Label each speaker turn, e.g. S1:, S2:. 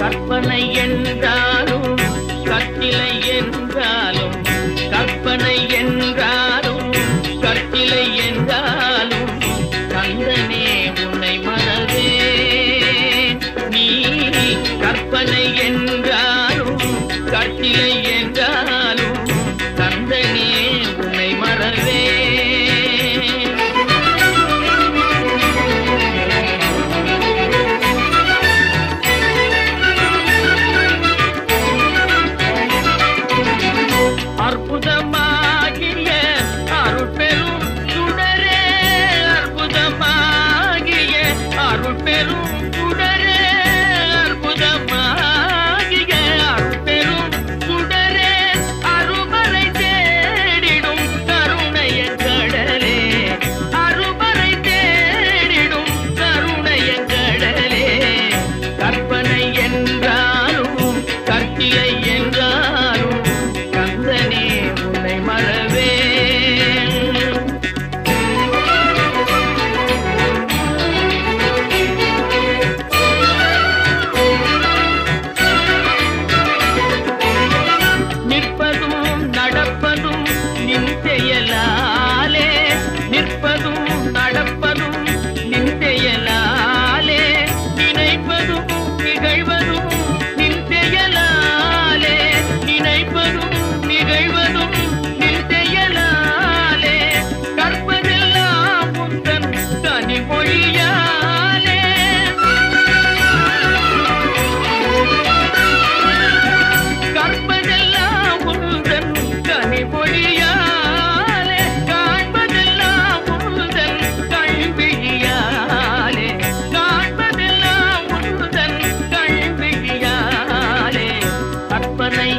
S1: கற்பனை என்றாலும் கற்சிலை என்றாலும், கற்பனை என்றாலும் கற்சிலை என்றாலும் கந்தனே உன்னை மறவேன். நீ கற்பனை என்றாலும் கற்சிலை என்றாலும் கந்தனே உன்னை மறவேன். அற்புதமாகிய அருட்பெரும் சுடரே, அற்புதமாகிய அருட்பெரும் சுடரே, அற்புதமாகிய அருட்பெரும் சுடரே, அருமறை தேடிடும் கருணைய கடலே, அருமறை தேடிடும் கருணைய கடலே. கற்பனை என்றாலும் கற்சிலை என்றாலும் கந்தனே உன்னை மறவேன். நிற்பதும் நடப்பதும் நின் செயலாலே, நிற்பதும் நடப்பதும் நின் செயலாலே, நினைப்பதும் நிகழ்வதும் நின் செயலாலே, நினைப்பதும் நிகழ்வதும் நின் செயலாலே. கற்பதெல்லாம் உந்தன் கனிமொழியாலே, கற்பதெல்லாம் உந்தன் கனிமொழியாலே, காண்பதெல்லாம் உந்தன் கண்விழியாலே, காண்பதெல்லாம் உந்தன் கண்விழியாலே. கற்பனை